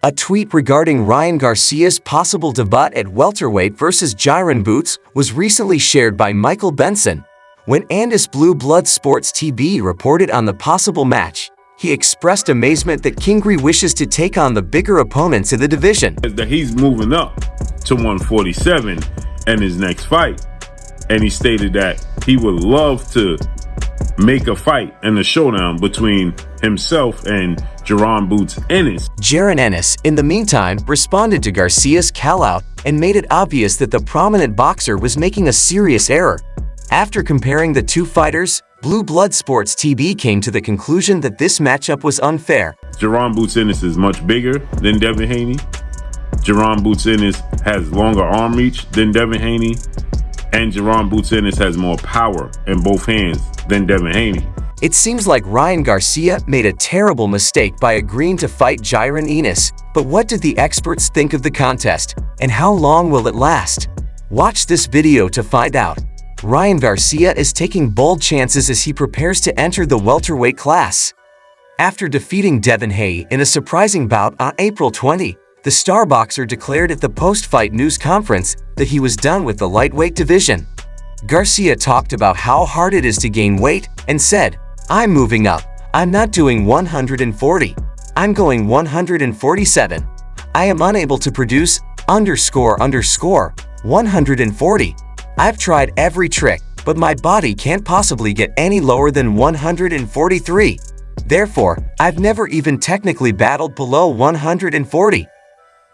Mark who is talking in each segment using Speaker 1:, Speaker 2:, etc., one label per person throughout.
Speaker 1: A tweet regarding Ryan Garcia's possible debut at welterweight versus Jaron Boots was recently shared by Michael Benson. When Andis Blue Blood Sports TV reported on the possible match, he expressed amazement that Kingry wishes to take on the bigger opponents in the division.
Speaker 2: That he's moving up to 147 in his next fight, and he stated that he would love to make a fight in a showdown between himself and Jaron Boots Ennis.
Speaker 1: Jaron Ennis, in the meantime, responded to Garcia's callout and made it obvious that the prominent boxer was making a serious error. After comparing the two fighters, Blue Blood Sports TV came to the conclusion that this matchup was unfair.
Speaker 2: Jaron Boots Ennis is much bigger than Devin Haney. Jaron Boots Ennis has longer arm reach than Devin Haney. And Jaron Boots Ennis has more power in both hands than Devin Haney.
Speaker 1: It seems like Ryan Garcia made a terrible mistake by agreeing to fight Jaron Ennis, but what did the experts think of the contest, and how long will it last? Watch this video to find out. Ryan Garcia is taking bold chances as he prepares to enter the welterweight class. After defeating Devin Haney in a surprising bout on April 20, the star boxer declared at the post-fight news conference that he was done with the lightweight division. Garcia talked about how hard it is to gain weight and said, "I'm moving up. I'm not doing 140. I'm going 147. I am unable to produce __140. I've tried every trick, but my body can't possibly get any lower than 143. Therefore, I've never even technically battled below 140.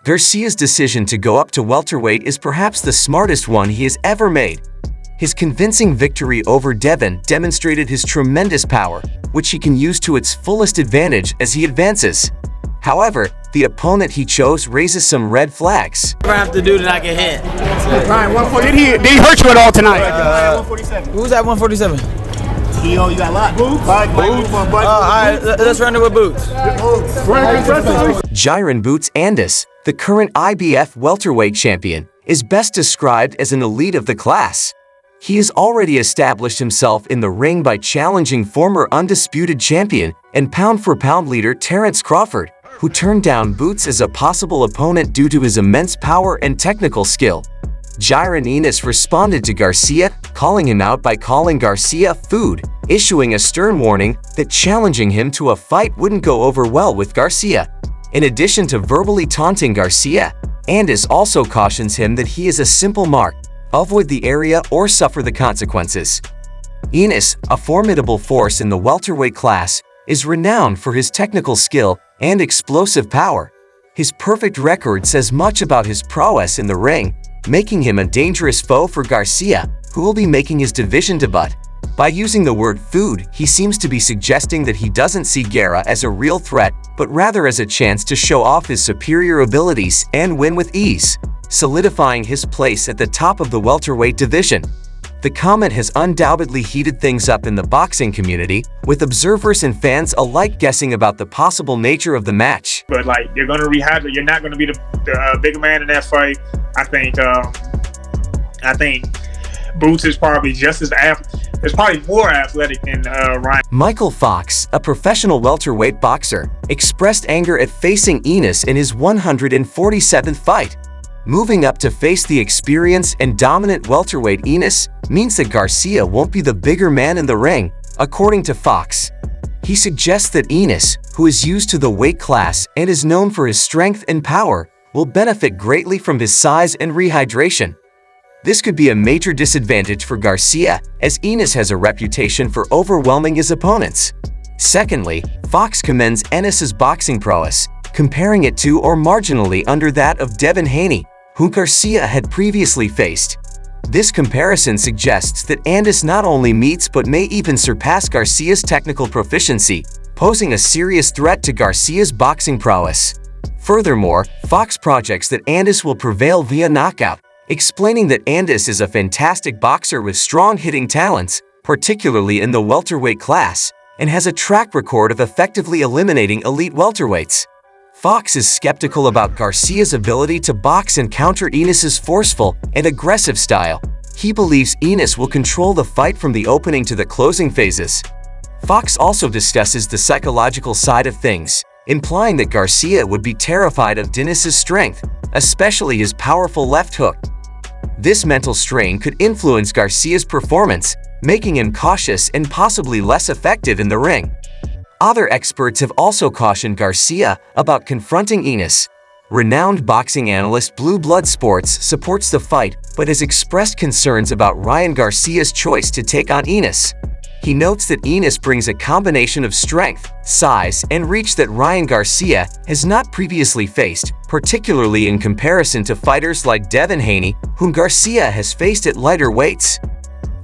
Speaker 1: Garcia's decision to go up to welterweight is perhaps the smartest one he has ever made. His convincing victory over Devin demonstrated his tremendous power, which he can use to its fullest advantage as he advances. However, the opponent he chose raises some red flags.
Speaker 3: I have to do to not get hit.
Speaker 4: Ryan, 140. Did he hurt you at all tonight?
Speaker 3: 147. Who's at 147?
Speaker 4: You got a lot. Boots.
Speaker 3: All right, let's run it with Boots.
Speaker 1: Jaron Boots Ennis, the current IBF welterweight champion, is best described as an elite of the class. He has already established himself in the ring by challenging former undisputed champion and pound-for-pound leader Terrence Crawford, who turned down Boots as a possible opponent due to his immense power and technical skill. Jaron Ennis responded to Garcia, calling him out by calling Garcia food, issuing a stern warning that challenging him to a fight wouldn't go over well with Garcia. In addition to verbally taunting Garcia, Ennis also cautions him that he is a simple mark, avoid the area or suffer the consequences. Ennis, a formidable force in the welterweight class, is renowned for his technical skill and explosive power. His perfect record says much about his prowess in the ring, making him a dangerous foe for Garcia, who will be making his division debut. By using the word food, he seems to be suggesting that he doesn't see Garcia as a real threat, but rather as a chance to show off his superior abilities and win with ease, solidifying his place at the top of the welterweight division. The comment has undoubtedly heated things up in the boxing community, with observers and fans alike guessing about the possible nature of the match.
Speaker 5: But like, you're going to rehydrate. You're not going to be the bigger man in that fight. I think Boots is probably just as it's probably more athletic than Ryan.
Speaker 1: Michael Fox, a professional welterweight boxer, expressed anger at facing Ennis in his 147th fight. Moving up to face the experienced and dominant welterweight Ennis means that Garcia won't be the bigger man in the ring, according to Fox. He suggests that Ennis, who is used to the weight class and is known for his strength and power, will benefit greatly from his size and rehydration. This could be a major disadvantage for Garcia, as Ennis has a reputation for overwhelming his opponents. Secondly, Fox commends Ennis's boxing prowess, comparing it to or marginally under that of Devin Haney, who Garcia had previously faced. This comparison suggests that Ennis not only meets but may even surpass Garcia's technical proficiency, posing a serious threat to Garcia's boxing prowess. Furthermore, Fox projects that Ennis will prevail via knockout, explaining that Ennis is a fantastic boxer with strong hitting talents, particularly in the welterweight class, and has a track record of effectively eliminating elite welterweights. Fox is skeptical about Garcia's ability to box and counter Ennis's forceful and aggressive style. He believes Ennis will control the fight from the opening to the closing phases. Fox also discusses the psychological side of things, implying that Garcia would be terrified of Ennis's strength, especially his powerful left hook. This mental strain could influence Garcia's performance, making him cautious and possibly less effective in the ring. Other experts have also cautioned Garcia about confronting Ennis. Renowned boxing analyst Blue Blood Sports supports the fight but has expressed concerns about Ryan Garcia's choice to take on Ennis. He notes that Ennis brings a combination of strength, size, and reach that Ryan Garcia has not previously faced, particularly in comparison to fighters like Devin Haney, whom Garcia has faced at lighter weights.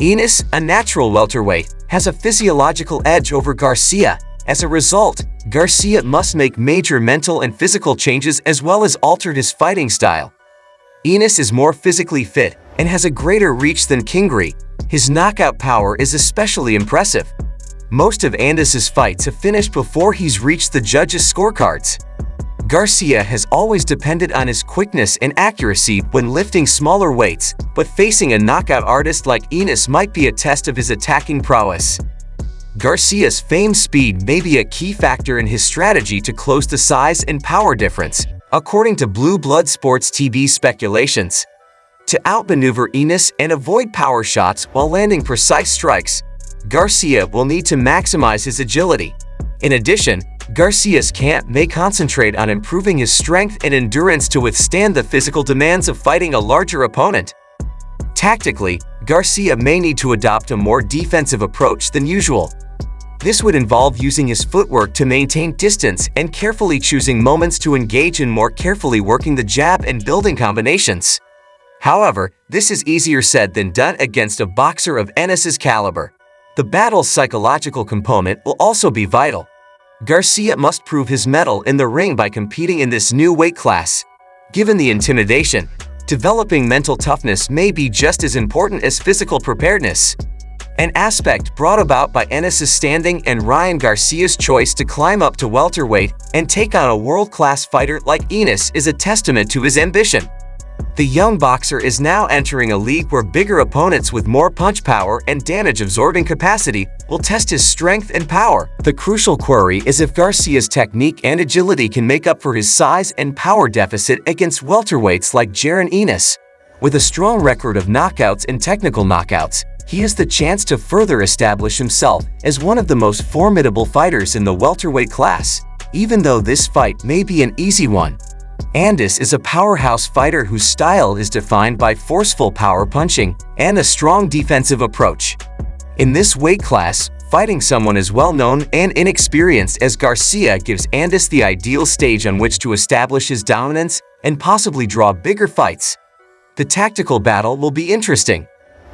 Speaker 1: Ennis, a natural welterweight, has a physiological edge over Garcia. As a result, Garcia must make major mental and physical changes as well as alter his fighting style. Ennis is more physically fit and has a greater reach than Kingry. His knockout power is especially impressive. Most of Ennis's fights have finished before he's reached the judges' scorecards. Garcia has always depended on his quickness and accuracy when lifting smaller weights, but facing a knockout artist like Ennis might be a test of his attacking prowess. Garcia's famed speed may be a key factor in his strategy to close the size and power difference, according to Blue Blood Sports TV speculations. To outmaneuver Ennis and avoid power shots while landing precise strikes, Garcia will need to maximize his agility. In addition, Garcia's camp may concentrate on improving his strength and endurance to withstand the physical demands of fighting a larger opponent. Tactically, Garcia may need to adopt a more defensive approach than usual. This would involve using his footwork to maintain distance and carefully choosing moments to engage in more carefully working the jab and building combinations. However, this is easier said than done against a boxer of Ennis's caliber. The battle's psychological component will also be vital. Garcia must prove his mettle in the ring by competing in this new weight class. Given the intimidation, developing mental toughness may be just as important as physical preparedness. An aspect brought about by Ennis's standing and Ryan Garcia's choice to climb up to welterweight and take on a world-class fighter like Ennis is a testament to his ambition. The young boxer is now entering a league where bigger opponents with more punch power and damage-absorbing capacity will test his strength and power. The crucial query is if Garcia's technique and agility can make up for his size and power deficit against welterweights like Jaron Ennis. With a strong record of knockouts and technical knockouts, he has the chance to further establish himself as one of the most formidable fighters in the welterweight class, even though this fight may be an easy one. Ennis is a powerhouse fighter whose style is defined by forceful power punching and a strong defensive approach. In this weight class, fighting someone as well-known and inexperienced as Garcia gives Ennis the ideal stage on which to establish his dominance and possibly draw bigger fights. The tactical battle will be interesting.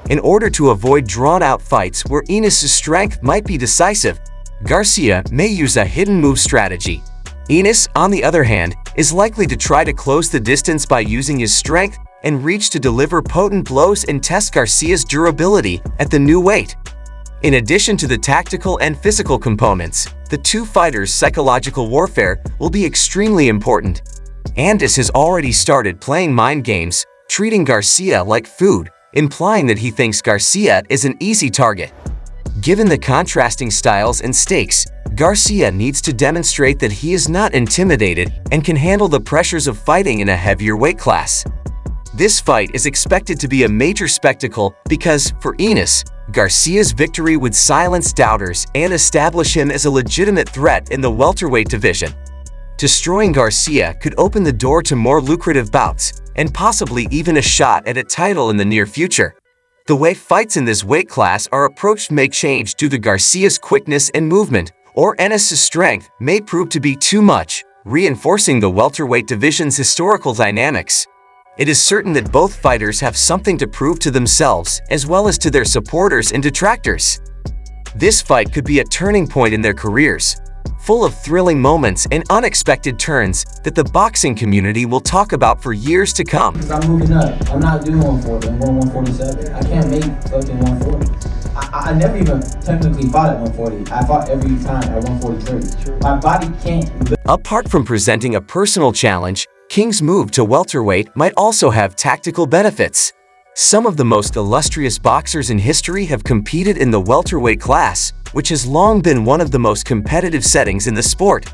Speaker 1: In order to avoid drawn-out fights where Ennis's strength might be decisive, Garcia may use a hidden move strategy. Ennis, on the other hand, is likely to try to close the distance by using his strength and reach to deliver potent blows and test Garcia's durability at the new weight. In addition to the tactical and physical components, the two fighters' psychological warfare will be extremely important. Ennis has already started playing mind games, treating Garcia like food, implying that he thinks Garcia is an easy target. Given the contrasting styles and stakes, Garcia needs to demonstrate that he is not intimidated and can handle the pressures of fighting in a heavier weight class. This fight is expected to be a major spectacle because, for Ennis, Garcia's victory would silence doubters and establish him as a legitimate threat in the welterweight division. Destroying Garcia could open the door to more lucrative bouts and possibly even a shot at a title in the near future. The way fights in this weight class are approached may change due to Garcia's quickness and movement, or Ennis's strength may prove to be too much, reinforcing the welterweight division's historical dynamics. It is certain that both fighters have something to prove to themselves as well as to their supporters and detractors. This fight could be a turning point in their careers, full of thrilling moments and unexpected turns that the boxing community will talk about for years to come.
Speaker 6: I'm moving up. I'm not doing 140. I'm going 147. I can't make fucking 140. I never even technically fought at 140. I fought every time at 143. My body can't.
Speaker 1: Apart from presenting a personal challenge, King's move to welterweight might also have tactical benefits. Some of the most illustrious boxers in history have competed in the welterweight class, which has long been one of the most competitive settings in the sport.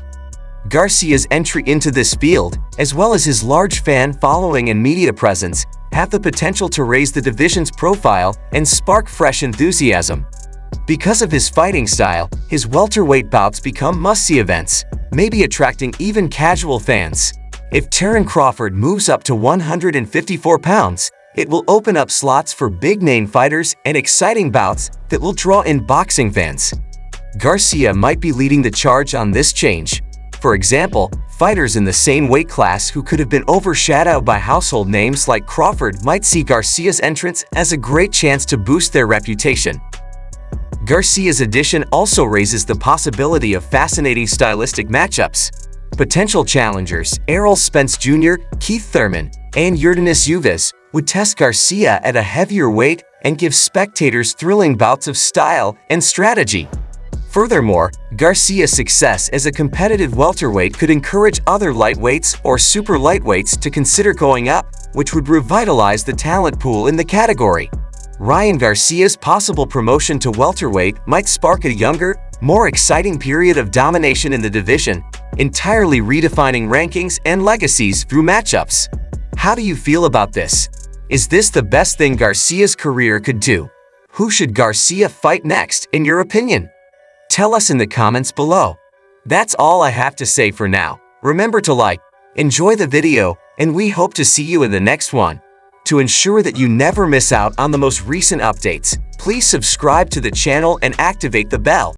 Speaker 1: Garcia's entry into this field, as well as his large fan following and media presence, have the potential to raise the division's profile and spark fresh enthusiasm. Because of his fighting style, his welterweight bouts become must-see events, maybe attracting even casual fans. If Terence Crawford moves up to 154 pounds, it will open up slots for big-name fighters and exciting bouts that will draw in boxing fans. Garcia might be leading the charge on this change. For example, fighters in the same weight class who could have been overshadowed by household names like Crawford might see Garcia's entrance as a great chance to boost their reputation. Garcia's addition also raises the possibility of fascinating stylistic matchups. Potential challengers Errol Spence Jr., Keith Thurman, and Yordenis Uvis would test Garcia at a heavier weight and give spectators thrilling bouts of style and strategy. Furthermore, Garcia's success as a competitive welterweight could encourage other lightweights or super lightweights to consider going up, which would revitalize the talent pool in the category. Ryan Garcia's possible promotion to welterweight might spark a younger, more exciting period of domination in the division, entirely redefining rankings and legacies through matchups. How do you feel about this? Is this the best thing Garcia's career could do? Who should Garcia fight next, in your opinion? Tell us in the comments below. That's all I have to say for now. Remember to like, enjoy the video, and we hope to see you in the next one. To ensure that you never miss out on the most recent updates, please subscribe to the channel and activate the bell.